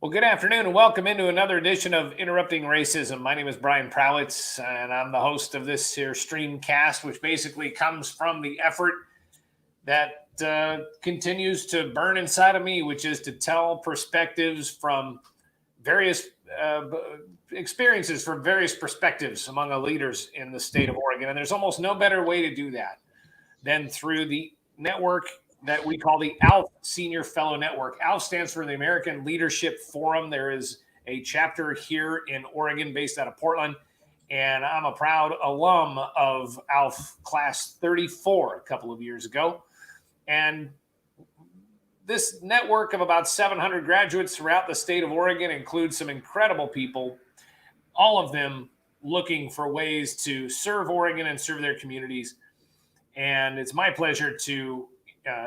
Well, good afternoon and welcome into another edition of Interrupting Racism. My name is Brian Prowitz and I'm the host of this here streamcast, which basically comes from the effort that continues to burn inside of me, which is to tell perspectives from various experiences from various perspectives among the leaders in the state of Oregon. And there's almost no better way to do that than through the network that we call the ALF Senior Fellow Network. ALF stands for the American Leadership Forum. There is a chapter here in Oregon based out of Portland, and I'm a proud alum of ALF Class 34 a couple of years ago. And this network of about 700 graduates throughout the state of Oregon includes some incredible people, all of them looking for ways to serve Oregon and serve their communities. And it's my pleasure to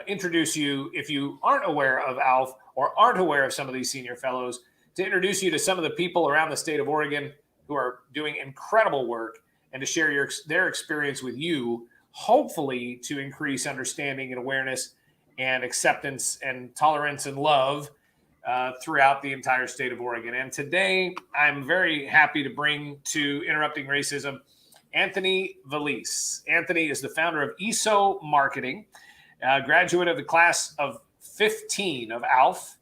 introduce you, if you aren't aware of ALF or aren't aware of some of these senior fellows, to introduce you to some of the people around the state of Oregon who are doing incredible work and to share their experience with you, hopefully to increase understanding and awareness and acceptance and tolerance and love throughout the entire state of Oregon. And today, I'm very happy to bring to Interrupting Racism Anthony Veliz. Anthony is the founder of IZO Marketing, graduate of the class of 15 of ALF,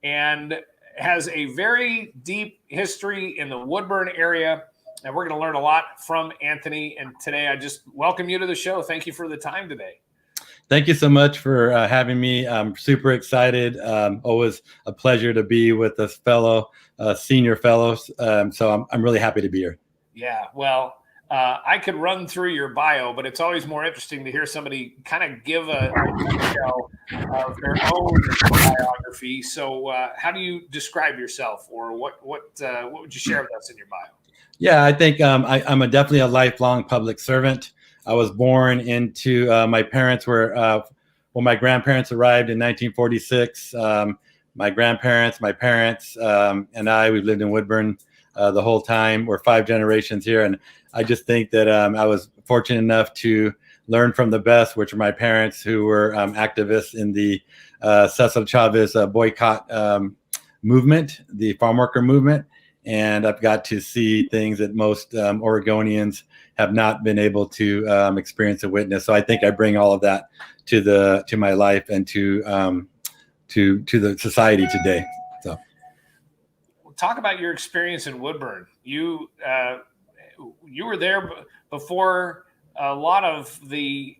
and has a very deep history in the Woodburn area. And we're going to learn a lot from Anthony. And today, I just welcome you to the show. Thank you for the time today. Thank you so much for having me. I'm super excited. Always a pleasure to be with this fellow, senior fellows. So I'm really happy to be here. Yeah, well, I could run through your bio, but it's always more interesting to hear somebody kind of give a detail of their own biography. So how do you describe yourself, or what would you share with us in your bio? Yeah, I think I'm definitely a lifelong public servant. I was born into my parents were when my grandparents arrived in 1946. My grandparents, my parents, and we lived in Woodburn the whole time. We're 5 generations here, and I just think that I was fortunate enough to learn from the best, which are my parents, who were activists in the Cesar Chavez boycott movement, the farm worker movement. And I've got to see things that most Oregonians have not been able to experience and witness. So I think I bring all of that to my life and to the society today. So, talk about your experience in Woodburn. You were there before a lot of the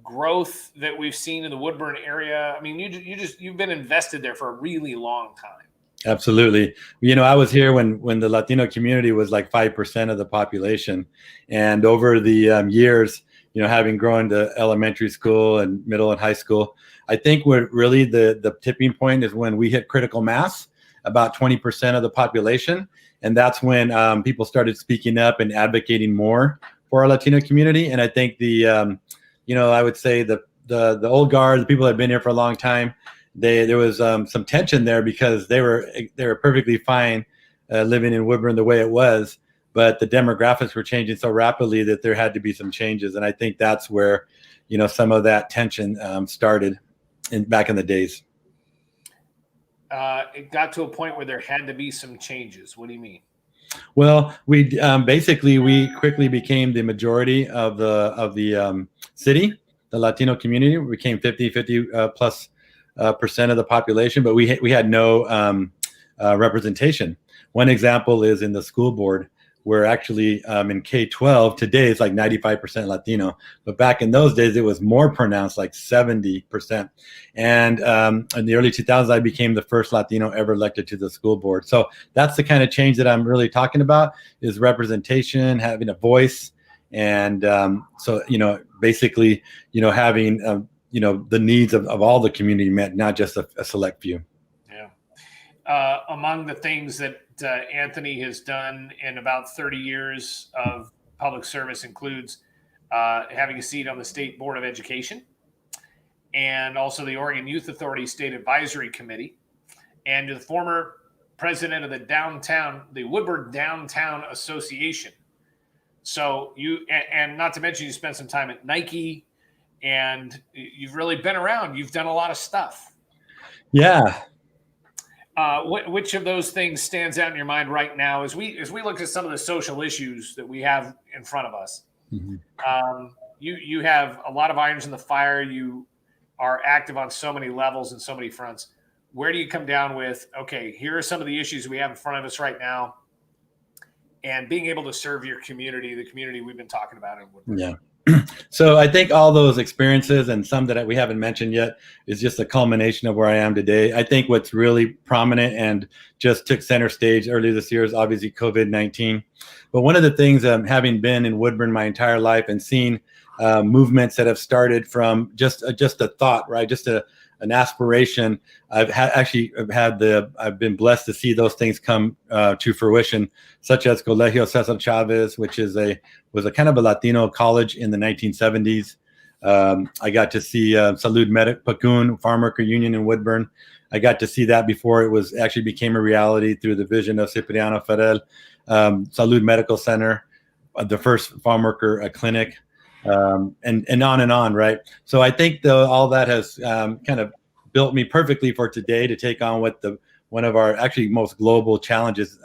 growth that we've seen in the Woodburn area. I mean, you've been invested there for a really long time. Absolutely. You know, I was here when the Latino community was like 5% of the population. And over the years, you know, having grown to elementary school and middle and high school, I think what really the tipping point is when we hit critical mass, about 20% of the population. And that's when people started speaking up and advocating more for our Latino community. And I think I would say the old guard, the people that have been here for a long time, there was some tension there because they were perfectly fine living in Woodburn the way it was, but the demographics were changing so rapidly that there had to be some changes, and I think that's where some of that tension started back in the days. It got to a point where there had to be some changes. What do you mean? Well, we quickly became the majority of the city, the Latino community. We became 50 plus percent of the population, but we had no representation. One example is in the school board, where actually in K-12 today it's like 95% Latino, but back in those days it was more pronounced, like 70%. And in the early 2000s, I became the first Latino ever elected to the school board. So that's the kind of change that I'm really talking about, is representation, having a voice, and so basically having the needs of all the community met, not just a select few. Yeah. Among the things that Anthony has done in about 30 years of public service includes having a seat on the State Board of Education and also the Oregon Youth Authority State Advisory Committee, and the former president of the Woodburn Downtown Association. So and not to mention you spent some time at Nike, and you've really been around. You've done a lot of stuff. Yeah. Which of those things stands out in your mind right now as we look at some of the social issues that we have in front of us? Mm-hmm. You have a lot of irons in the fire. You are active on so many levels and so many fronts. Where do you come down with, okay, here are some of the issues we have in front of us right now, and being able to serve your community, the community we've been talking about in Woodburn? Yeah. So I think all those experiences and some that we haven't mentioned yet is just a culmination of where I am today. I think what's really prominent and just took center stage earlier this year is obviously COVID-19. But one of the things, having been in Woodburn my entire life and seen movements that have started from just a thought, right? Just an aspiration. I've been blessed to see those things come to fruition, such as Colegio Cesar Chavez, which was a kind of a Latino college in the 1970s. I got to see Salud Medic Pacun, Farm Worker Union in Woodburn. I got to see that before it was actually became a reality through the vision of Cipriano Ferrer. Salud Medical Center, the first farm worker clinic. And on, right? So I think all that has kind of built me perfectly for today to take on one of our actually most global challenges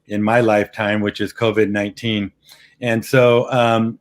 in my lifetime, which is COVID-19. And so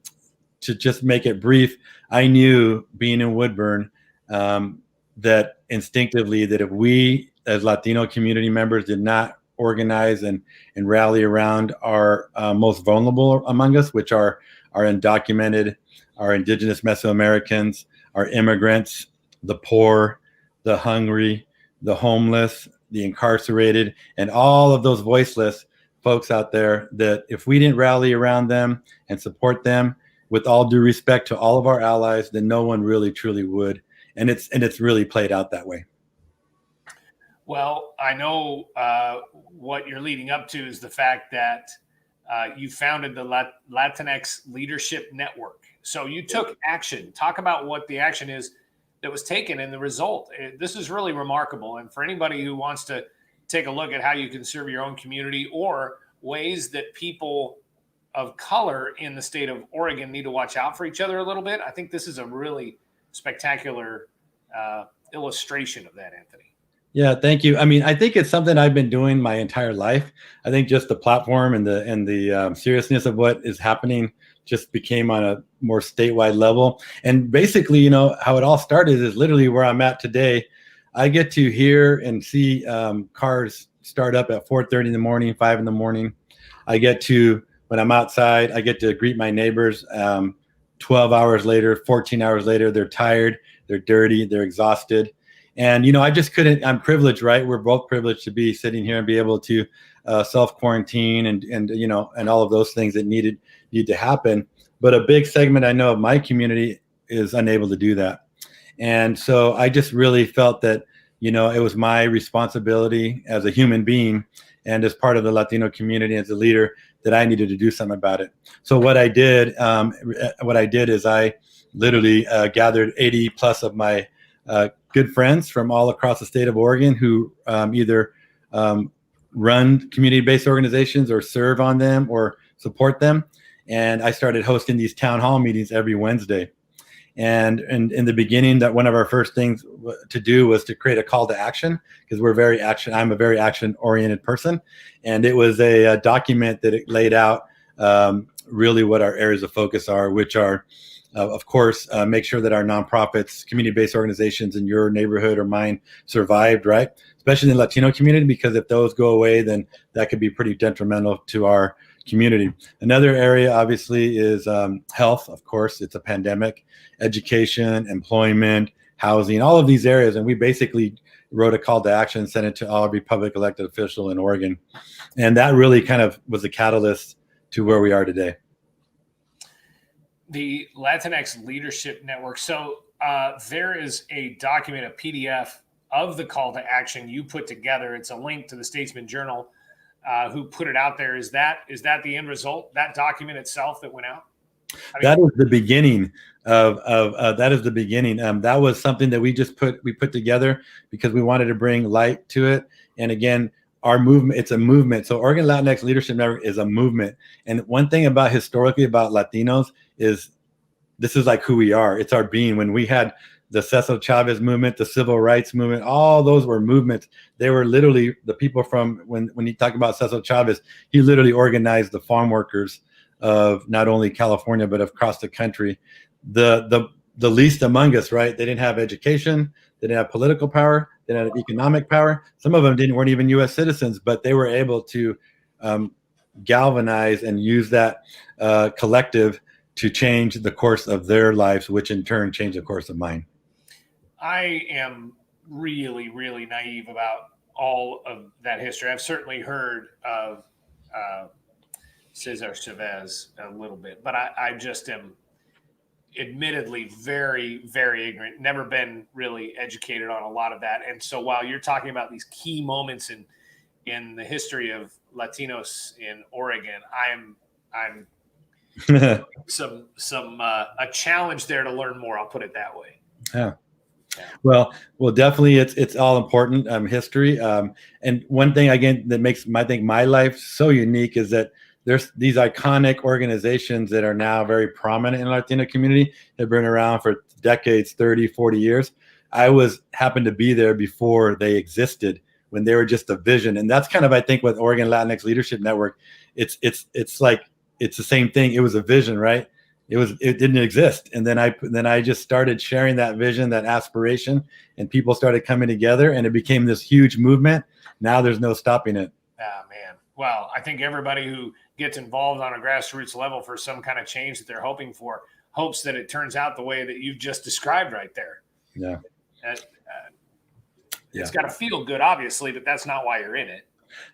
to just make it brief, I knew being in Woodburn that instinctively that if we as Latino community members did not organize and rally around our most vulnerable among us, which are our undocumented, our indigenous Mesoamericans, our immigrants, the poor, the hungry, the homeless, the incarcerated, and all of those voiceless folks out there, that if we didn't rally around them and support them with all due respect to all of our allies, then no one really truly would. And it's really played out that way. Well, I know what you're leading up to is the fact that you founded the Latinx Leadership Network. So you took action. Talk about what the action is that was taken and the result. This is really remarkable. And for anybody who wants to take a look at how you can serve your own community or ways that people of color in the state of Oregon need to watch out for each other a little bit, I think this is a really spectacular illustration of that, Anthony. Yeah, thank you. I mean, I think it's something I've been doing my entire life. I think just the platform and the seriousness of what is happening just became on a more statewide level. And basically, how it all started is literally where I'm at today. I get to hear and see cars start up at 4:30 in the morning, 5 in the morning. I get to, when I'm outside, I get to greet my neighbors. 12 hours later, 14 hours later, they're tired, they're dirty, they're exhausted. And, I just couldn't, I'm privileged, right? We're both privileged to be sitting here and be able to self-quarantine and all of those things that need to happen. But a big segment I know of my community is unable to do that. And so I just really felt that, it was my responsibility as a human being and as part of the Latino community, as a leader, that I needed to do something about it. So what I did is I literally gathered 80 plus of my good friends from all across the state of Oregon who either run community-based organizations or serve on them or support them. And I started hosting these town hall meetings every Wednesday. And in the beginning, that one of our first things to do was to create a call to action, because I'm a very action-oriented person. And it was a document that it laid out really what our areas of focus are, which are, of course, make sure that our nonprofits, community-based organizations in your neighborhood or mine survived, right? Especially in the Latino community, because if those go away, then that could be pretty detrimental to our community. Another area, obviously, is health. Of course, it's a pandemic, education, employment, housing, all of these areas. And we basically wrote a call to action, sent it to every public elected official in Oregon. And that really kind of was the catalyst to where we are today. The Latinx Leadership Network. So there is a document, a PDF of the call to action you put together. It's a link to the Statesman Journal who put it out there. Is that the end result, that document itself that went out? That is the beginning that is the beginning. That was something that we put together because we wanted to bring light to it. And again, our movement, it's a movement. So Oregon Latinx Leadership Network is a movement. And one thing historically about Latinos is this is like who we are. It's our being. When we had the Cesar Chavez movement, the civil rights movement, all those were movements. They were literally the people from when you talk about Cesar Chavez, he literally organized the farm workers of not only California, but across the country. The least among us, right? They didn't have education. They didn't have political power. They didn't have economic power. Some of them weren't even U.S. citizens, but they were able to galvanize and use that collective to change the course of their lives, which in turn changed the course of mine. I am really, really naive about all of that history. I've certainly heard of Cesar Chavez a little bit, but I just am admittedly very, very ignorant, never been really educated on a lot of that. And so while you're talking about these key moments in the history of Latinos in Oregon, I'm a challenge there to learn more. I'll put it that way. Yeah. Well, definitely, it's all important history. And one thing again that makes my life so unique is that there's these iconic organizations that are now very prominent in the Latino community. They've been around for decades, 30, 40 years. I happened to be there before they existed, when they were just a vision. And that's kind of, I think, with Oregon Latinx Leadership Network, it's like, it's the same thing. It was a vision, right? It didn't exist. And then I just started sharing that vision, that aspiration, and people started coming together, and it became this huge movement. Now there's no stopping it. Ah, man. Well, I think everybody who gets involved on a grassroots level for some kind of change that they're hoping for hopes that it turns out the way that you've just described right there. Yeah. It's got to feel good, obviously, but that's not why you're in it.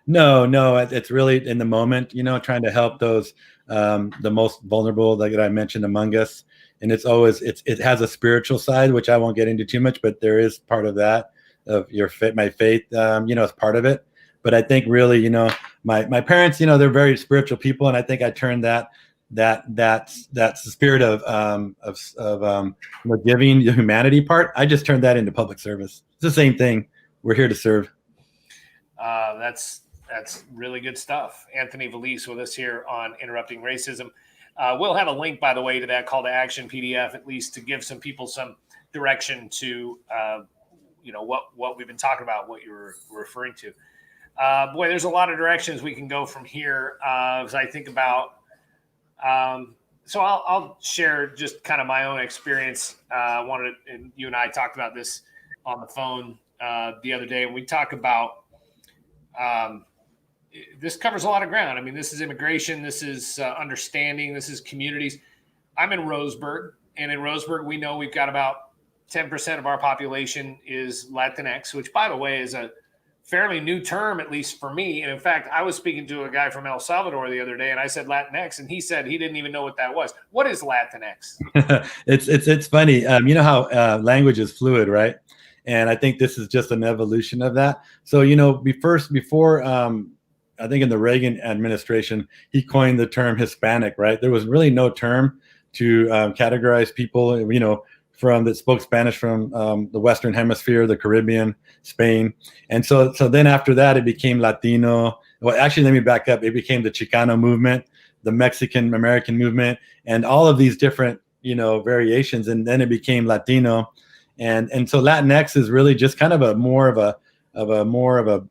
No, it's really in the moment, trying to help those the most vulnerable, like I mentioned, among us. And it has a spiritual side, which I won't get into too much, but there is part of that, of my faith, is part of it. But I think really, my parents, they're very spiritual people, and I think I turned that spirit of giving, the humanity part, I just turned that into public service. It's the same thing. We're here to serve. That's really good stuff. Anthony Veliz with us here on Interrupting Racism. We'll have a link, by the way, to that call to action PDF, at least to give some people some direction to, what we've been talking about, what you were referring to. Boy, there's a lot of directions we can go from here. As I think about, so I'll share just kind of my own experience. And you and I talked about this on the phone the other day, and we talk about, this covers a lot of ground. I mean, this is immigration, this is understanding, this is communities. I'm in Roseburg, and in Roseburg, we know we've got about 10% of our population is Latinx, which, by the way, is a fairly new term, at least for me. And in fact, I was speaking to a guy from El Salvador the other day, and I said Latinx, and he said he didn't even know what that was. What is Latinx? It's funny. You know how language is fluid, right? And I think this is just an evolution of that. So, before I think in the Reagan administration, he coined the term Hispanic, right? There was really no term to categorize people, from that spoke Spanish from the Western Hemisphere, the Caribbean, Spain. And so then after that, it became Latino. Well, actually, let me back up. It became the Chicano movement, the Mexican American movement, and all of these different, variations. And then it became Latino. And so Latinx is really just kind of a more of a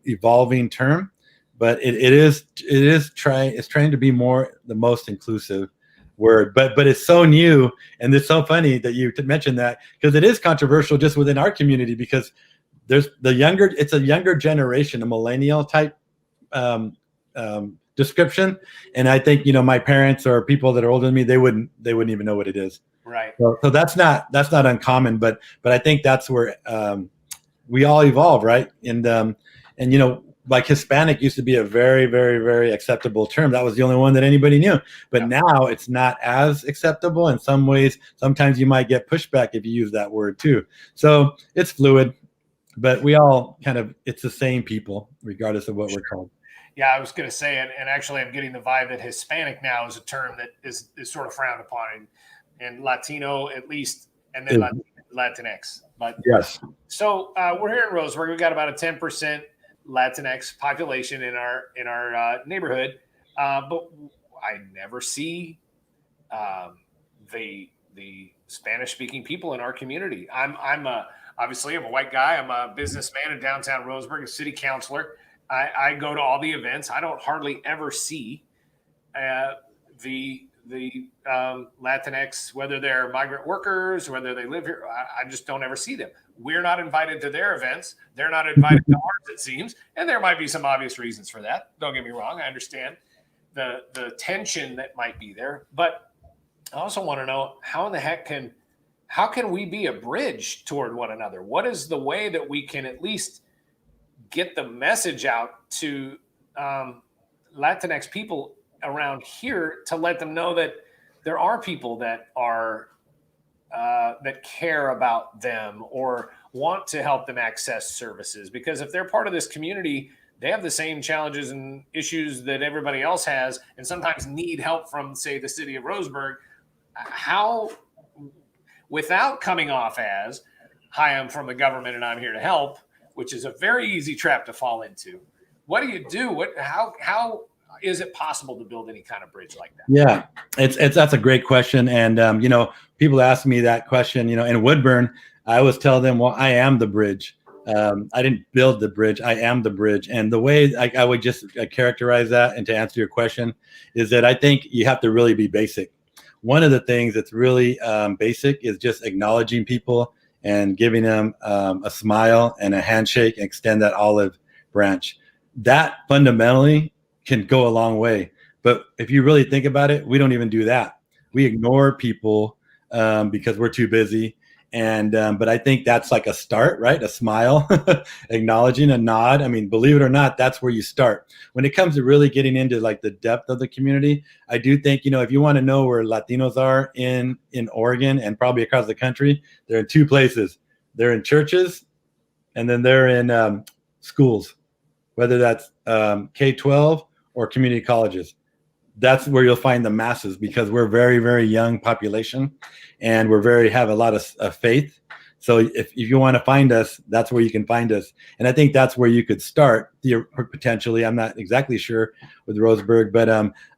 evolving term, but it's trying to be more the most inclusive word, but it's so new, and it's so funny that you mentioned that, because it is controversial just within our community, because there's it's a younger generation, a millennial type description, and I think my parents or people that are older than me, they wouldn't even know what it is. Right. So that's not uncommon, but I think that's where we all evolve, right? And like Hispanic used to be a very, very, very acceptable term. That was the only one that anybody knew. But now it's not as acceptable in some ways. Sometimes you might get pushback if you use that word too. So it's fluid, but we all it's the same people, regardless of what we're called. Yeah, I was going to say, and actually I'm getting the vibe that Hispanic now is a term that is sort of frowned upon, and Latino at least, and then Latinx. But yes. So we're here in Roseburg. We've got about a 10% Latinx population in our neighborhood, but I never see the the Spanish speaking people in our community. Obviously I'm a white guy. I'm a businessman in downtown Roseburg, a city councilor. I go to all the events. I don't hardly ever see the Latinx, whether they're migrant workers, whether they live here. I just don't ever see them. We're not invited to their events. They're not invited to ours, it seems. And there might be some obvious reasons for that. Don't get me wrong. I understand the tension that might be there. But I also want to know, how in the heck how can we be a bridge toward one another? What is the way that we can at least get the message out to Latinx people around here to let them know that there are people that are that care about them or want to help them access services? Because if they're part of this community, they have the same challenges and issues that everybody else has, and sometimes need help from, say, the city of Roseburg. How, without coming off as, hi, I'm from the government and I'm here to help, which is a very easy trap to fall into. What do you do? How is it possible to build any kind of bridge like that? Yeah, that's a great question. And, people ask me that question, in Woodburn, I always tell them, well, I am the bridge. I didn't build the bridge. I am the bridge. And the way I would just characterize that, and to answer your question, is that I think you have to really be basic. One of the things that's really basic is just acknowledging people and giving them a smile and a handshake and extend that olive branch. That fundamentally can go a long way. But if you really think about it, we don't even do that. We ignore people because we're too busy. And but I think that's like a start, right? A smile, acknowledging, a nod. I mean, believe it or not, that's where you start. When it comes to really getting into like the depth of the community, I do think, if you want to know where Latinos are in Oregon and probably across the country, they're in two places. They're in churches, and then they're in schools, whether that's K-12 or community colleges. That's where you'll find the masses, because we're very, very young population, and have a lot of faith. So if you want to find us, that's where you can find us. And I think that's where you could start potentially. I'm not exactly sure with Roseburg, but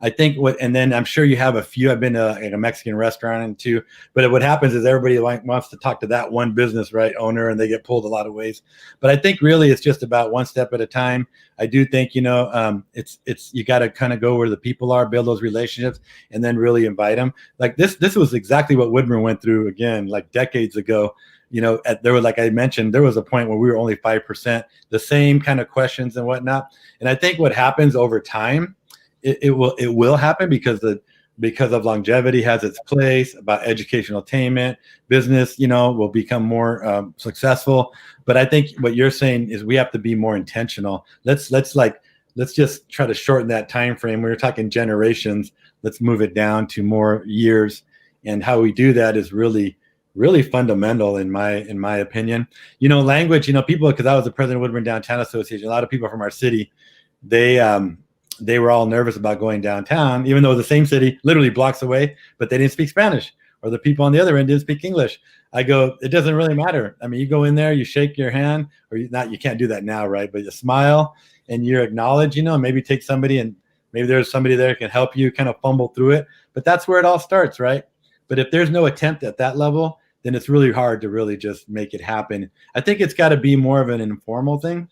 I think and then I'm sure you have a few. I've been to a Mexican restaurant and two, but what happens is everybody wants to talk to that one business, right, owner, and they get pulled a lot of ways. But I think really it's just about one step at a time. I do think, it's you got to kind of go where the people are, build those relationships, and then really invite them. Like this was exactly what Woodburn went through again, like decades ago. There was, like I mentioned, there was a point where we were only 5%, the same kind of questions and whatnot. And I think what happens over time, it will happen because of longevity has its place, about educational attainment, business, will become more successful. But I think what you're saying is we have to be more intentional. Let's just try to shorten that time frame. We were talking generations. Let's move it down to more years. And how we do that is really fundamental in my opinion. Language, people, because I was the president of Woodburn Downtown Association, a lot of people from our city, they were all nervous about going downtown, even though the same city literally blocks away, but they didn't speak Spanish, or the people on the other end didn't speak English. I go, it doesn't really matter. I mean, you go in there, you shake your hand, or you can't do that now, right? But you smile and you acknowledge, maybe take somebody, and maybe there's somebody there who can help you kind of fumble through it. But that's where it all starts, right? But if there's no attempt at that level, then it's really hard to really just make it happen. I think it's got to be more of an informal thing.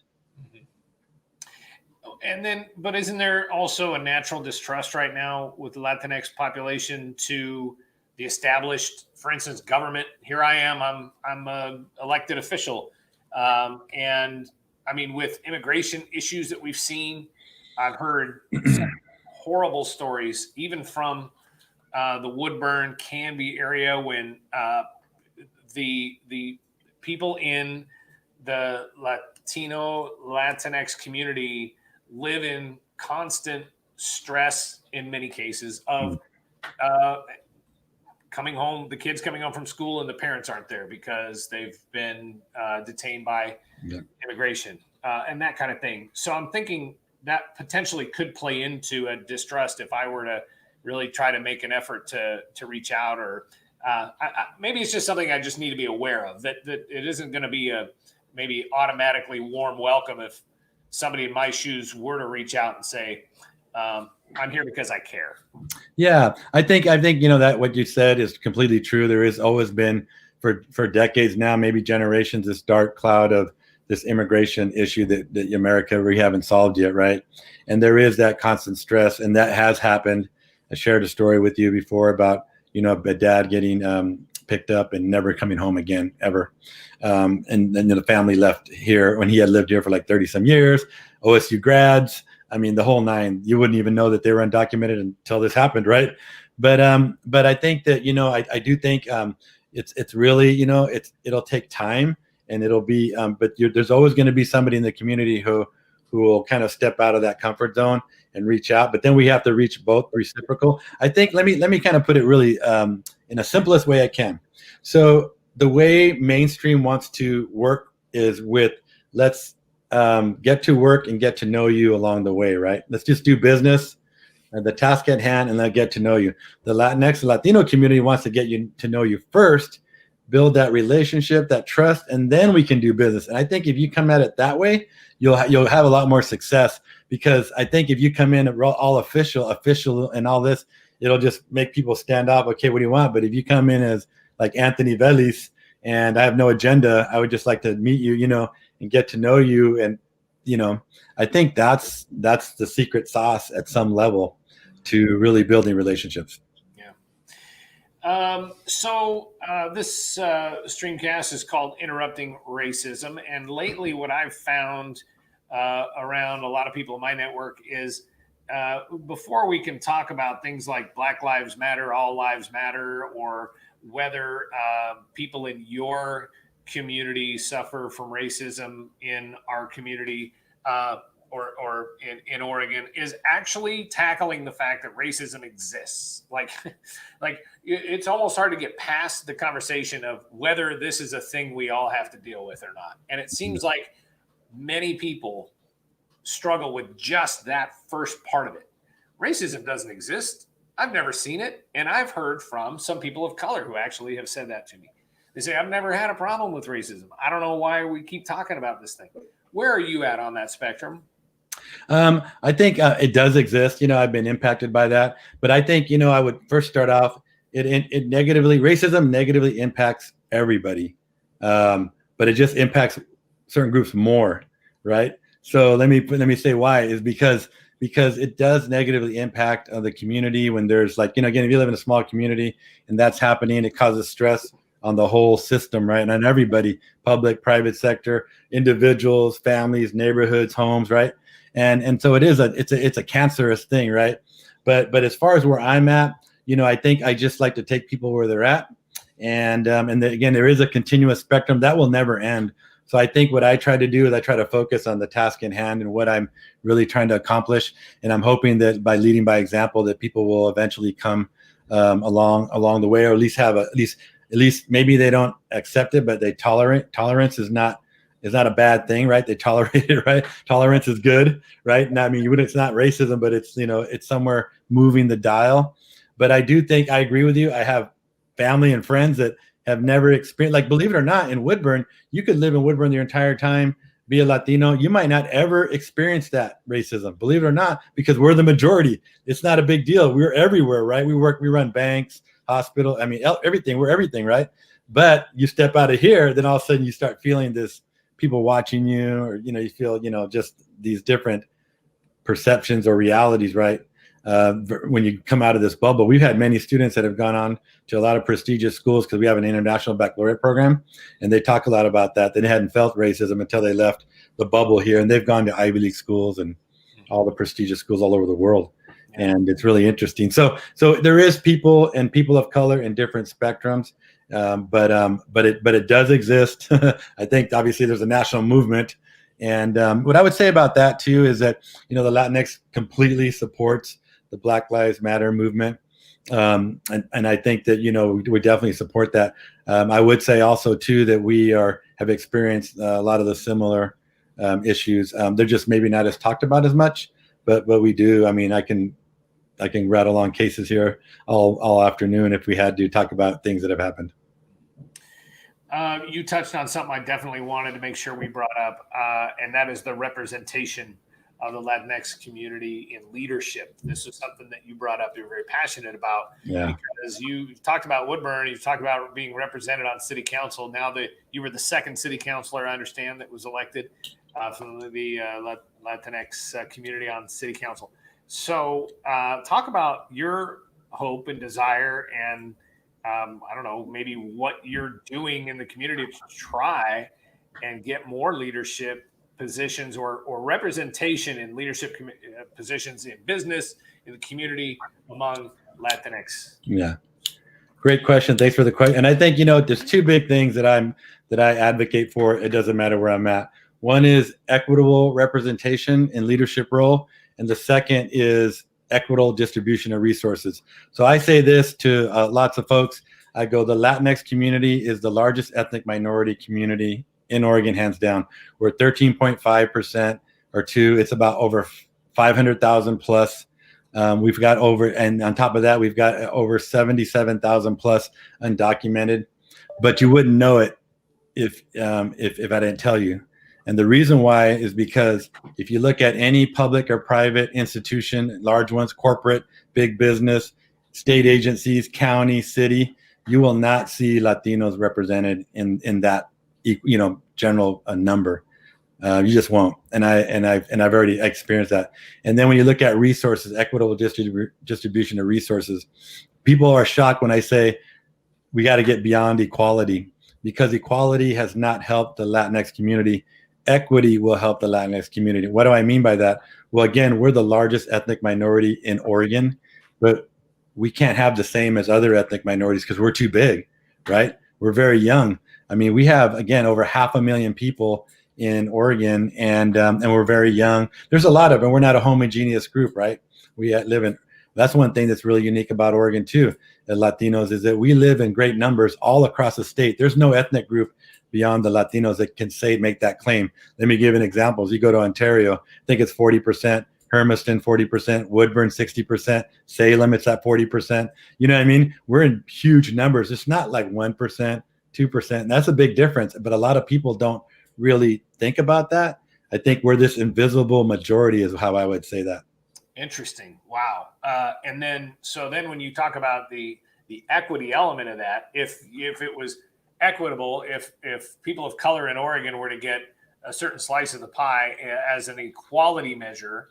And then, but isn't there also a natural distrust right now with the Latinx population to the established, for instance, government? Here I am, I'm an elected official. And I mean, with immigration issues that we've seen, I've heard some horrible stories, even from the Woodburn, Canby area, when the people in the Latinx community live in constant stress in many cases of coming home, the kids coming home from school and the parents aren't there because they've been detained by immigration and that kind of thing. So I'm thinking that potentially could play into a distrust if I were to really try to make an effort to reach out, or maybe it's just something I just need to be aware of, that it isn't going to be a maybe automatically warm welcome if somebody in my shoes were to reach out and say, I'm here because I care. Yeah, I think that what you said is completely true. There has always been for decades now, maybe generations, this dark cloud of this immigration issue that America we haven't solved yet, right? And there is that constant stress, and that has happened. I shared a story with you before about a dad getting picked up and never coming home again ever, and then the family left here when he had lived here for like 30 some years. OSU grads. I mean, the whole nine. You wouldn't even know that they were undocumented until this happened, right? But I think that I do think it's really it'll take time, and it'll be but there's always going to be somebody in the community who will kind of step out of that comfort zone and reach out. But then we have to reach both reciprocal. I think let me kind of put it really in the simplest way I can. So the way mainstream wants to work is with let's get to work and get to know you along the way, right? Let's just do business, the task at hand, and then get to know you. The Latinx and Latino community wants to get you to know you first, build that relationship, that trust, and then we can do business. And I think if you come at it that way, you'll have a lot more success, because I think if you come in all official and all this, it'll just make people stand up. Okay, what do you want? But if you come in as like Anthony Veliz and I have no agenda, I would just like to meet you, and get to know you. And, I think that's the secret sauce at some level to really building relationships. So this streamcast is called Interrupting Racism. And lately what I've found around a lot of people in my network is before we can talk about things like Black Lives Matter, All Lives Matter, or whether people in your community suffer from racism in our community or in Oregon, is actually tackling the fact that racism exists. Like it's almost hard to get past the conversation of whether this is a thing we all have to deal with or not. And it seems like many people struggle with just that first part of it. Racism doesn't exist. I've never seen it. And I've heard from some people of color who actually have said that to me. They say, I've never had a problem with racism. I don't know why we keep talking about this thing. Where are you at on that spectrum? I think it does exist. I've been impacted by that. But I think, I would first start off, racism negatively impacts everybody. But it just impacts certain groups more, right? So let me say why is because it does negatively impact the community when there's again, if you live in a small community and that's happening, it causes stress on the whole system, right? And on everybody, public, private sector, individuals, families, neighborhoods, homes, right? And so it's a cancerous thing, right? But as far as where I'm at, I think I just like to take people where they're at. And again, there is a continuous spectrum that will never end. So I think what I try to do is I try to focus on the task in hand and what I'm really trying to accomplish. And I'm hoping that by leading by example, that people will eventually come along the way, or at least maybe they don't accept it, but they tolerate. Tolerance is not a bad thing, right? They tolerate it, right? Tolerance is good, right? And I mean, it's not racism, but it's somewhere moving the dial. But I do think I agree with you. I have family and friends that have never experienced, believe it or not, in Woodburn, you could live in Woodburn your entire time, be a Latino. You might not ever experience that racism, believe it or not, because we're the majority. It's not a big deal. We're everywhere, right? We run banks, hospital. I mean, everything. We're everything, right? But you step out of here, then all of a sudden you start feeling this people watching you, or, you feel, just these different perceptions or realities, right? When you come out of this bubble. We've had many students that have gone on to a lot of prestigious schools because we have an international baccalaureate program, and they talk a lot about that. They hadn't felt racism until they left the bubble here, and they've gone to Ivy League schools and all the prestigious schools all over the world. And it's really interesting. So there is people of color in different spectrums, but it does exist. I think obviously there's a national movement, and what I would say about that too is that the Latinx completely supports the Black Lives Matter movement, and I think that we definitely support that. I would say also too that we have experienced a lot of the similar issues. They're just maybe not as talked about as much, but we do. I mean, I can rattle on cases here all afternoon if we had to talk about things that have happened. You touched on something I definitely wanted to make sure we brought up, and that is the representation of the Latinx community in leadership. This is something that you brought up. You're very passionate about, because you've talked about Woodburn. You've talked about being represented on city council. Now that you were the second city councilor, I understand, that was elected from the Latinx community on city council. So talk about your hope and desire, and I don't know, maybe what you're doing in the community to try and get more leadership positions or representation in leadership positions in business, in the community, among Latinx. Yeah, great question. Thanks for the question. And I think, there's two big things that I advocate for. It doesn't matter where I'm at. One is equitable representation in leadership role, and the second is equitable distribution of resources. So I say this to lots of folks. I go, the Latinx community is the largest ethnic minority community in Oregon, hands down. We're 13.5% or 2. It's about over 500,000 plus. We've got over, and on top of that, we've got over 77,000 plus undocumented. But you wouldn't know it if I didn't tell you. And the reason why is because if you look at any public or private institution, large ones, corporate, big business, state agencies, county, city, you will not see Latinos represented in that general number. You just won't. And I've already experienced that. And then when you look at resources, equitable distribution of resources, people are shocked when I say we got to get beyond equality, because equality has not helped the Latinx community. Equity will help the Latinx community. What do I mean by that? Well, again, we're the largest ethnic minority in Oregon, but we can't have the same as other ethnic minorities because we're too big, right? We're very young. I mean, we have, again, over 500,000 people in Oregon, and we're very young. There's a lot of, and we're not a homogeneous group, right? We live in, that's one thing that's really unique about Oregon too, the Latinos, is that we live in great numbers all across the state. There's no ethnic group beyond the Latinos that can make that claim. Let me give an example. You go to Ontario, I think it's 40%, Hermiston 40%, Woodburn 60%, Salem it's at 40%. You know what I mean? We're in huge numbers. It's not like 1%, 2%. And that's a big difference. But a lot of people don't really think about that. I think we're this invisible majority is how I would say that. Interesting. Wow. And then when you talk about the equity element of that, if it was equitable, if people of color in Oregon were to get a certain slice of the pie as an equality measure,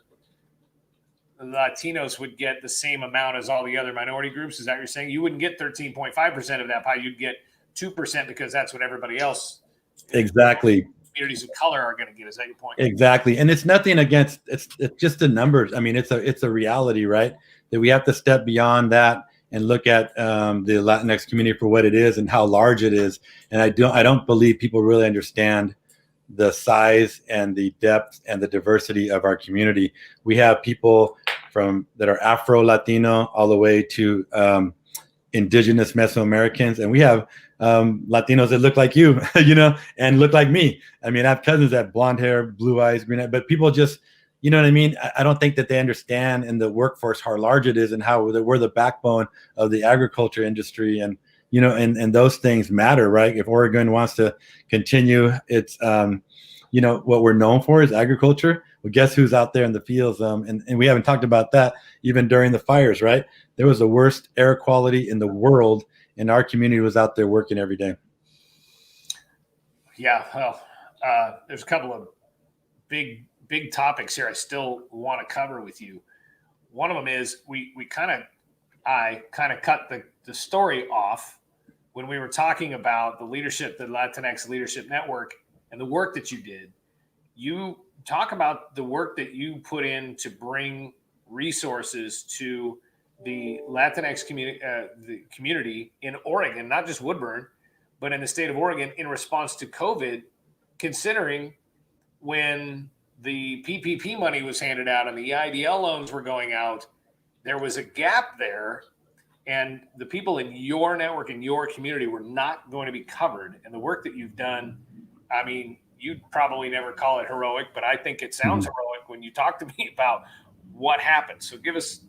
Latinos would get the same amount as all the other minority groups. Is that what you're saying? You wouldn't get 13.5% of that pie. You'd get 2% because that's what everybody else. Exactly. Communities of color are going to get. Is that your point? Exactly. And it's nothing against, it's just the numbers. I mean, it's a reality, right? That we have to step beyond that and look at the Latinx community for what it is and how large it is. And I don't believe people really understand the size and the depth and the diversity of our community. We have people that are Afro-Latino all the way to indigenous Mesoamericans, and we have Latinos that look like you, and look like me. I mean, I have cousins that have blonde hair, blue eyes, green eyes, but people just, you know what I mean? I don't think that they understand in the workforce how large it is and how we're the backbone of the agriculture industry. And, and those things matter, right? If Oregon wants to continue its, what we're known for is agriculture. Well, guess who's out there in the fields? And we haven't talked about that even during the fires, right? There was the worst air quality in the world, and our community was out there working every day. Yeah, well, there's a couple of big topics here I still want to cover with you. One of them is I kind of cut the story off when we were talking about the Latinx Leadership Network and the work that you did. You talk about the work that you put in to bring resources to the Latinx community in Oregon, not just Woodburn, but in the state of Oregon in response to COVID, considering when the PPP money was handed out and the EIDL loans were going out, there was a gap there, and the people in your network, in your community, were not going to be covered. And the work that you've done, I mean, you'd probably never call it heroic, but I think it sounds heroic when you talk to me about what happened. So give us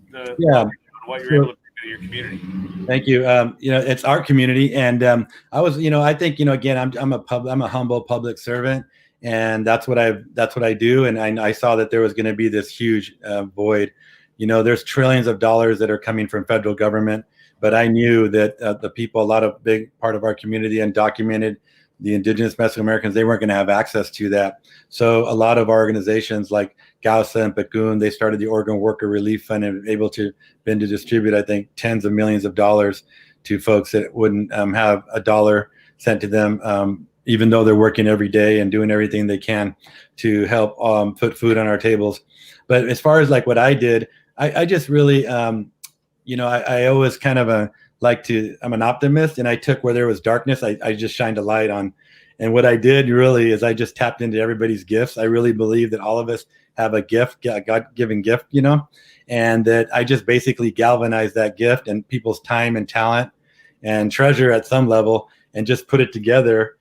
what you're able to do to your community. Thank you. It's our community, and I was, I think, again, I'm a humble public servant, And that's what I do. And I saw that there was going to be this huge void. There's trillions of dollars that are coming from federal government, but I knew that the people, a lot of big part of our community, undocumented, the indigenous Mexican Americans, they weren't going to have access to that. So a lot of our organizations like GAUSA and PECUN, they started the Oregon Worker Relief Fund and able to distribute, I think, tens of millions of dollars to folks that wouldn't have a dollar sent to them, even though they're working every day and doing everything they can to help put food on our tables. But as far as like what I did, I just really, I always kind of I'm an optimist, and I took where there was darkness, I just shined a light on. And what I did really is I just tapped into everybody's gifts. I really believe that all of us have a gift, a God-given gift, and that I just basically galvanized that gift and people's time and talent and treasure at some level, and just put it together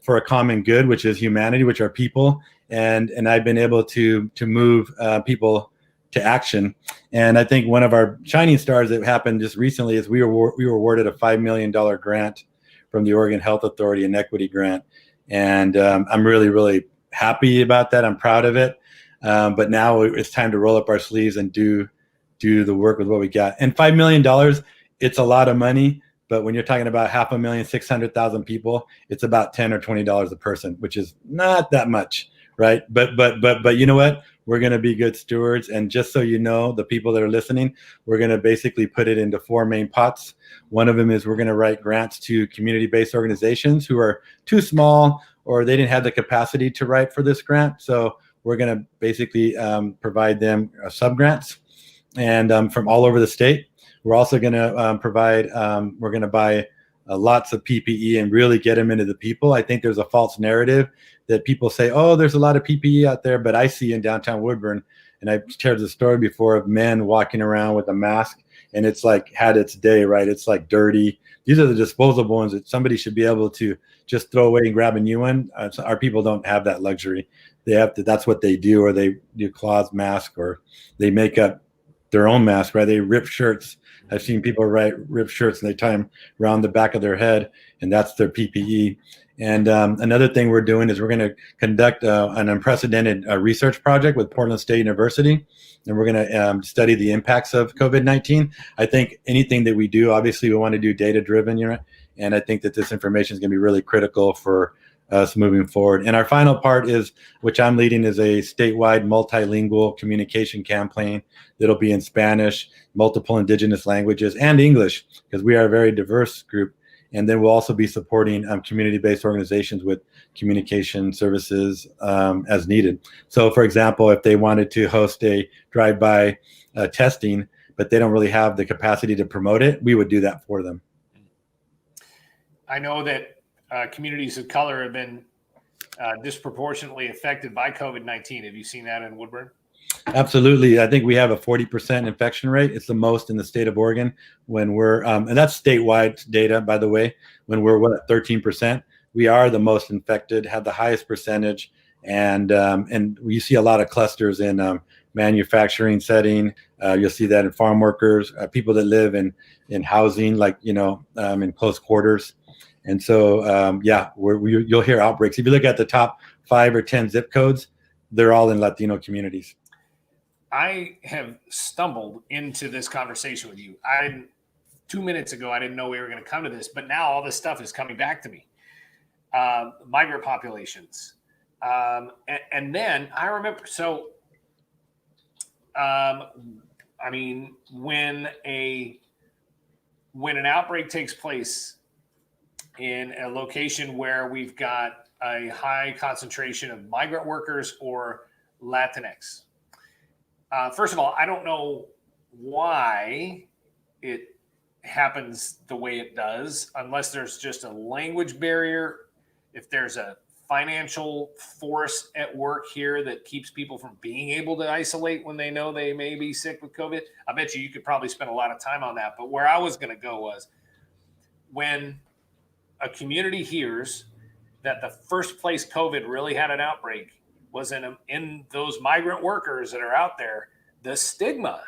for a common good, which is humanity, which are people. And I've been able to move people to action. And I think one of our shining stars that happened just recently is we were awarded a $5 million grant from the Oregon Health Authority, an equity grant. And I'm really, really happy about that. I'm proud of it. But now it's time to roll up our sleeves and do the work with what we got. And $5 million, it's a lot of money. But when you're talking about 500,000, 600,000 people, it's about $10 or $20 a person, which is not that much, right? But you know what? We're going to be good stewards. And just so you know, the people that are listening, we're going to basically put it into 4 main pots. One of them is we're going to write grants to community-based organizations who are too small or they didn't have the capacity to write for this grant. So we're going to basically provide them sub-grants and from all over the state. We're also going to provide, we're going to buy lots of PPE and really get them into the people. I think there's a false narrative that people say, oh, there's a lot of PPE out there, but I see in downtown Woodburn, and I've shared the story before of men walking around with a mask, and it's like had its day, right? It's like dirty. These are the disposable ones that somebody should be able to just throw away and grab a new one. So our people don't have that luxury. They have to, that's what they do, or they do cloth mask, or they make up their own mask, right? They rip shirts. I've seen people rip shirts and they tie them around the back of their head, and that's their PPE. And another thing we're doing is we're going to conduct an unprecedented research project with Portland State University, and we're going to study the impacts of COVID-19. I think anything that we do, obviously we want to do data-driven, and I think that this information is going to be really critical for us moving forward. And our final part is, which I'm leading, is a statewide multilingual communication campaign that'll be in Spanish, multiple indigenous languages, and English, because we are a very diverse group. And then we'll also be supporting community-based organizations with communication services as needed. So for example, if they wanted to host a drive-by testing, but they don't really have the capacity to promote it, we would do that for them. I know that communities of color have been disproportionately affected by COVID-19. Have you seen that in Woodburn? Absolutely. I think we have a 40% infection rate. It's the most in the state of Oregon when we're, and that's statewide data, by the way, when we're at 13%. We are the most infected, have the highest percentage. And you see a lot of clusters in manufacturing setting. You'll see that in farm workers, people that live in housing, like, in close quarters. And so, you'll hear outbreaks. If you look at the top 5 or 10 zip codes, they're all in Latino communities. I have stumbled into this conversation with you. 2 minutes ago, I didn't know we were going to come to this, but now all this stuff is coming back to me. Migrant populations. And then I remember, when an outbreak takes place in a location where we've got a high concentration of migrant workers or Latinx. First of all, I don't know why it happens the way it does, unless there's just a language barrier, if there's a financial force at work here that keeps people from being able to isolate when they know they may be sick with COVID. I bet you could probably spend a lot of time on that. But where I was going to go was when a community hears that the first place COVID really had an outbreak was in those migrant workers that are out there, the stigma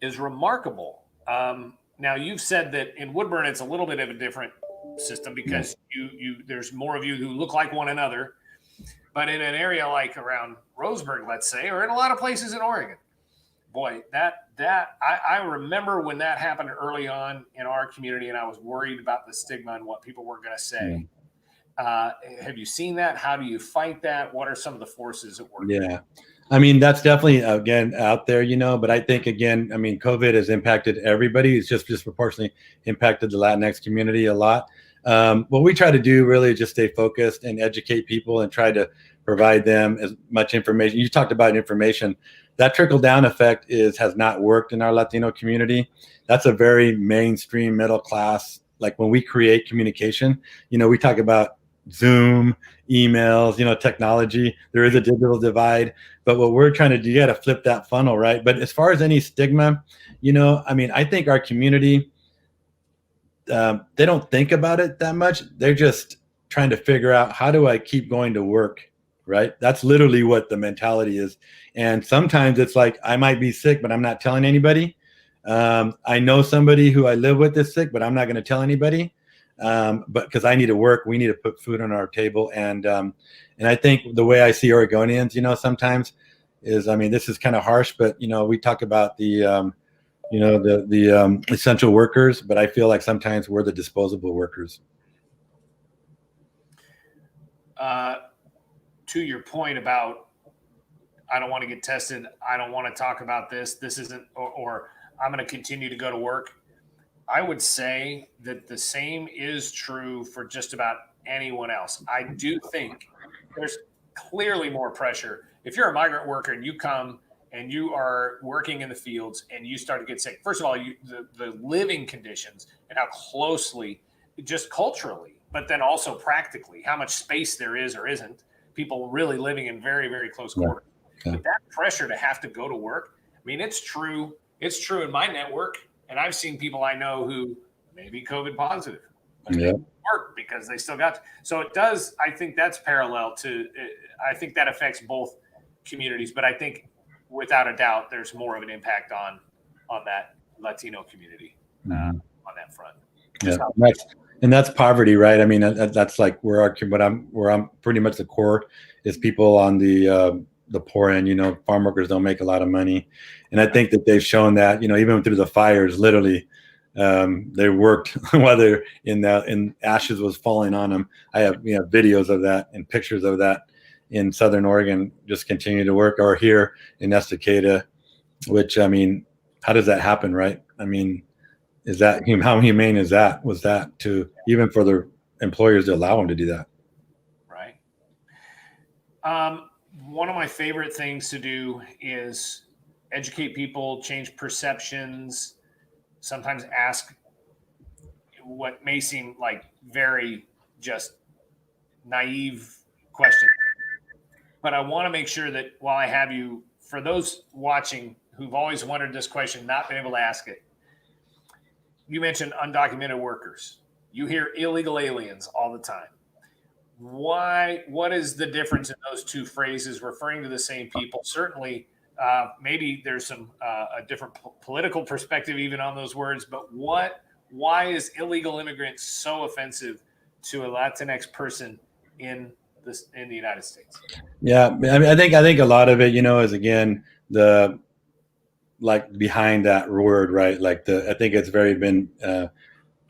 is remarkable. Now, you've said that in Woodburn, it's a little bit of a different system because there's more of you who look like one another. But in an area like around Roseburg, let's say, or in a lot of places in Oregon, boy, I remember when that happened early on in our community, and I was worried about the stigma and what people were going to say. Have you seen that? How do you fight that? What are some of the forces at work? Yeah. I mean, that's definitely, again, out there, but I think, again, I mean, COVID has impacted everybody. It's just disproportionately impacted the Latinx community a lot. What we try to do really is just stay focused and educate people and try to provide them as much information. You talked about information. That trickle down effect has not worked in our Latino community. That's a very mainstream middle class. Like when we create communication, we talk about Zoom, emails, technology. There is a digital divide, but what we're trying to do, you got to flip that funnel, right? But as far as any stigma, I mean, I think our community, they don't think about it that much. They're just trying to figure out, how do I keep going to work, right? That's literally what the mentality is. And sometimes it's like, I might be sick, but I'm not telling anybody. I know somebody who I live with is sick, but I'm not going to tell anybody. But because I need to work, we need to put food on our table. And I think the way I see Oregonians, sometimes is, I mean, this is kind of harsh, but, we talk about the essential workers, but I feel like sometimes we're the disposable workers. To your point about, I don't want to get tested, I don't want to talk about this isn't, or I'm going to continue to go to work. I would say that the same is true for just about anyone else. I do think there's clearly more pressure. If you're a migrant worker and you come and you are working in the fields and you start to get sick, first of all, the living conditions and how closely, just culturally, but then also practically, how much space there is or isn't, people really living in very, very close quarters. Yeah. But that pressure to have to go to work, I mean, it's true. It's true in my network. And I've seen people I know who may be COVID positive, but they work because they still got to. So it does. I think that's parallel to. I think that affects both communities, but I think without a doubt, there's more of an impact on that Latino community on that front. And that's poverty, right? I mean, that's like where I'm pretty much the core is people on the poor end. Farm workers don't make a lot of money. And I think that they've shown that, even through the fires, literally, they worked while they're in ashes was falling on them. I have videos of that and pictures of that in Southern Oregon, just continue to work, or here in Estacada, which, I mean, how does that happen, right? I mean, how humane was that to even for the employers to allow them to do that? Right. One of my favorite things to do is educate people, change perceptions, sometimes ask what may seem like very just naive questions. But I want to make sure that while I have you, for those watching who've always wondered this question, not been able to ask it, you mentioned undocumented workers. You hear illegal aliens all the time. What is the difference in those two phrases referring to the same people? Certainly, maybe there's some a different political perspective even on those words, but why is illegal immigrant so offensive to a Latinx person in the United States? Yeah, I mean, I think a lot of it, is again the behind that word, right? I think it's very been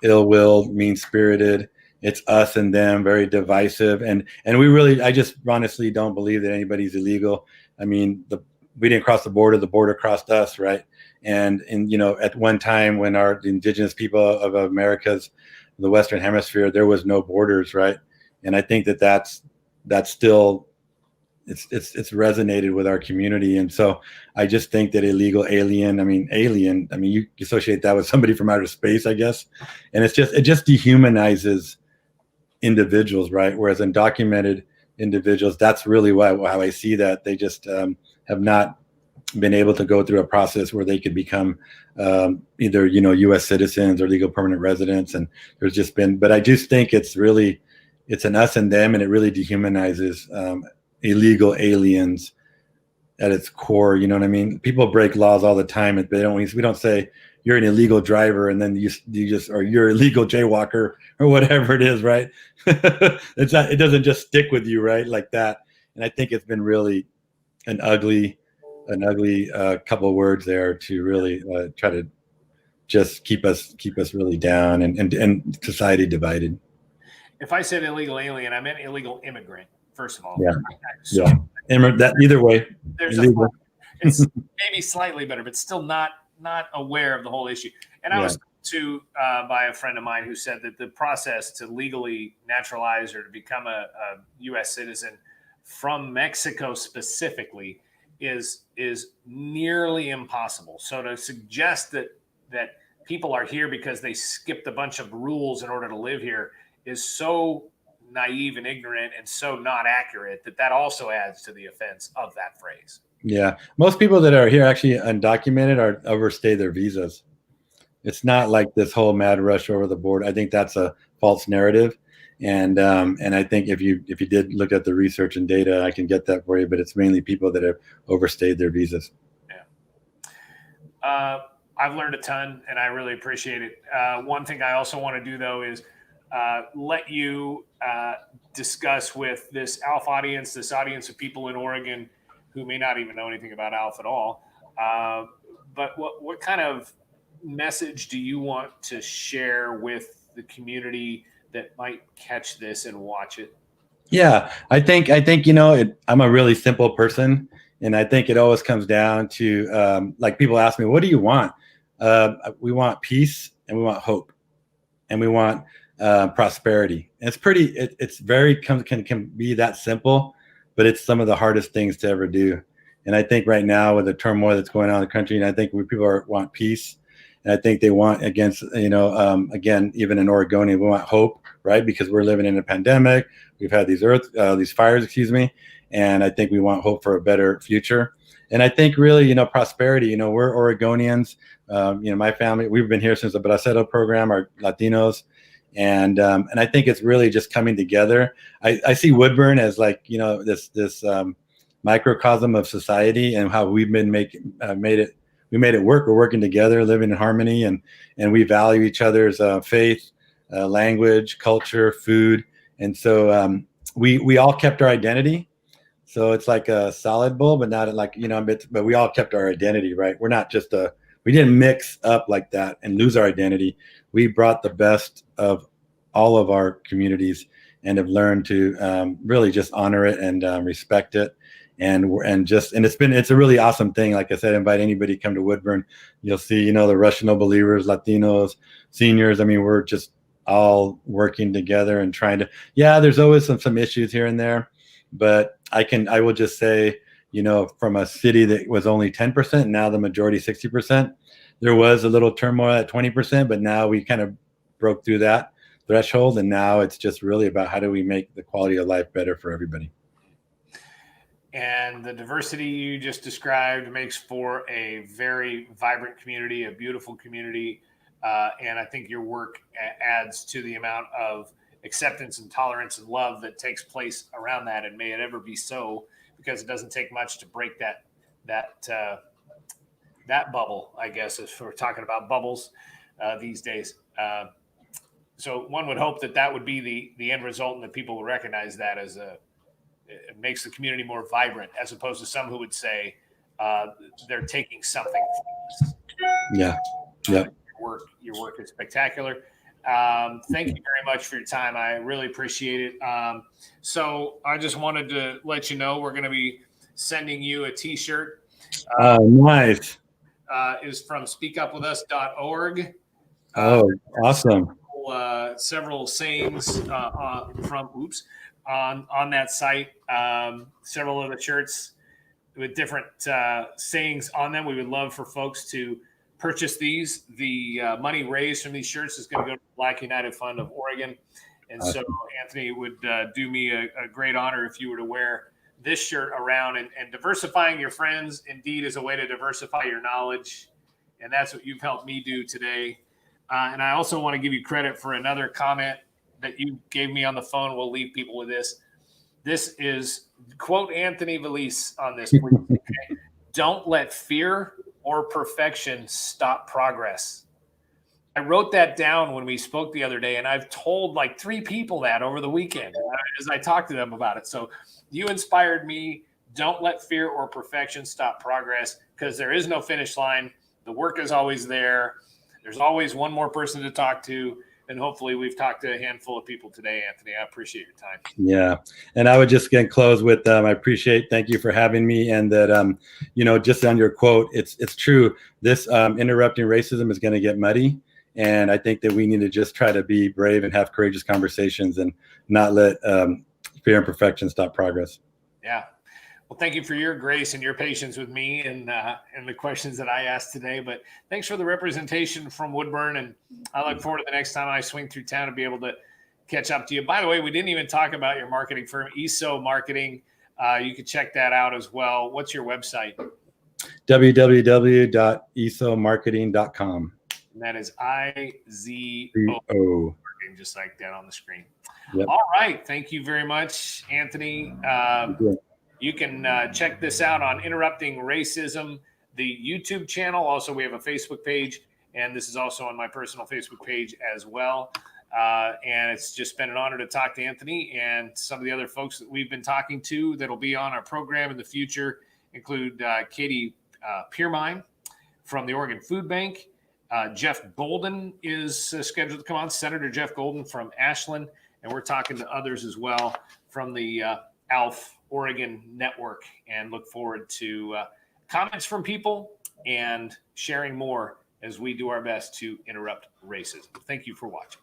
ill-willed, mean-spirited. It's us and them, very divisive, and I just honestly don't believe that anybody's illegal. I mean, we didn't cross the border crossed us, right? And at one time when the indigenous people of America's, the Western Hemisphere, there was no borders, right? And I think that's still it's resonated with our community, and so I just think that illegal alien. I mean, you associate that with somebody from outer space, I guess, and it just dehumanizes individuals, right? Whereas undocumented individuals, that's really how I see that. They just have not been able to go through a process where they could become either U.S. citizens or legal permanent residents, and there's just been. But I just think it's an us and them, and it really dehumanizes illegal aliens at its core. You know what I mean? People break laws all the time, and we don't say you're an illegal driver and then you just or you're a legal jaywalker or whatever it is, right? It doesn't just stick with you, right? Like that. And I think it's been really an ugly couple of words there to really try to just keep us really down and society divided. If I said illegal alien, I meant illegal immigrant, first of all. Yeah. So Yeah. That either way, there's illegal. it's maybe slightly better, but still not aware of the whole issue. And I was to by a friend of mine who said that the process to legally naturalize or to become a U.S. citizen from Mexico specifically is nearly impossible. So to suggest that people are here because they skipped a bunch of rules in order to live here is so naive and ignorant and so not accurate that also adds to the offense of that phrase. Yeah. Most people that are here actually undocumented are overstay their visas. It's not like this whole mad rush over the border. I think that's a false narrative. And I think if you did look at the research and data, I can get that for you, but it's mainly people that have overstayed their visas. Yeah. I've learned a ton and I really appreciate it. One thing I also want to do though is let you discuss with this ALF audience, this audience of people in Oregon who may not even know anything about ALF at all. But what kind of message do you want to share with the community that might catch this and watch it? Yeah, I think I'm a really simple person, and I think it always comes down to like people ask me, "What do you want?" We want peace, and we want hope, and we want prosperity. And it's very can be that simple, but it's some of the hardest things to ever do. And I think right now with the turmoil that's going on in the country, and I think people want peace, and I think they want again, even in Oregonian, we want hope, right? Because we're living in a pandemic. We've had these fires, and I think we want hope for a better future. And I think really, prosperity. We're Oregonians. My family, we've been here since the Bracero program, our Latinos. And I think it's really just coming together. I see Woodburn as like, this microcosm of society and how we've been made it work. We're working together, living in harmony, and we value each other's faith, language, culture, food. And so we all kept our identity. So it's like a solid bowl, but not like, but we all kept our identity, right? We're not just we didn't mix up like that and lose our identity. We brought the best of all of our communities and have learned to really just honor it and respect it. And it's a really awesome thing. Like I said, invite anybody to come to Woodburn. You'll see, the Russian no believers, Latinos, seniors. I mean, we're just all working together and trying to, there's always some issues here and there, but I will just say, from a city that was only 10%, now the majority 60%, there was a little turmoil at 20%, but now we kind of broke through that threshold. And now it's just really about how do we make the quality of life better for everybody. And the diversity you just described makes for a very vibrant community, a beautiful community. And I think your work adds to the amount of acceptance and tolerance and love that takes place around that. And may it ever be so, because it doesn't take much to break that bubble, I guess, if we're talking about bubbles these days. So one would hope that would be the end result, and that people will recognize that as it makes the community more vibrant, as opposed to some who would say they're taking something from us. Yeah. Yeah. Your work is spectacular. Thank you very much for your time. I really appreciate it. So I just wanted to let you know we're going to be sending you a T-shirt. Nice. Is from speakupwithus.org. Awesome. Several sayings on that site. Several of the shirts with different sayings on them. We would love for folks to purchase these. The money raised from these shirts is going to go to the Black United Fund of Oregon. And so Anthony, it would do me a great honor if you were to wear this shirt around, and diversifying your friends indeed is a way to diversify your knowledge. And that's what you've helped me do today. And I also want to give you credit for another comment that you gave me on the phone. We'll leave people with this. This is quote Anthony Veliz on this, please. Okay? Don't let fear or perfection stop progress. I wrote that down when we spoke the other day, and I've told like 3 people that over the weekend as I talked to them about it. So You inspired me. Don't let fear or perfection stop progress, because there is no finish line. The work is always there. There's always one more person to talk to. And hopefully we've talked to a handful of people today, Anthony. I appreciate your time. Yeah. And I would just close with, thank you for having me. And that, just on your quote, it's true. This interrupting racism is going to get muddy. And I think that we need to just try to be brave and have courageous conversations and not let fear and perfection stop progress. Yeah. Well, thank you for your grace and your patience with me and the questions that I asked today. But thanks for the representation from Woodburn. And I look forward to the next time I swing through town to be able to catch up to you. By the way, we didn't even talk about your marketing firm, IZO Marketing. You can check that out as well. What's your website? www.izomarketing.com. And that is IZO, just like that on the screen. Yep. All right. Thank you very much, Anthony. You can check this out on Interrupting Racism, the YouTube channel. Also, we have a Facebook page, and this is also on my personal Facebook page as well. And it's just been an honor to talk to Anthony, and some of the other folks that we've been talking to that'll be on our program in the future include Katie Piermine from the Oregon Food Bank. Jeff Golden is scheduled to come on, Senator Jeff Golden from Ashland, and we're talking to others as well from the ALF Oregon Network, and look forward to comments from people and sharing more as we do our best to interrupt racism. Thank you for watching.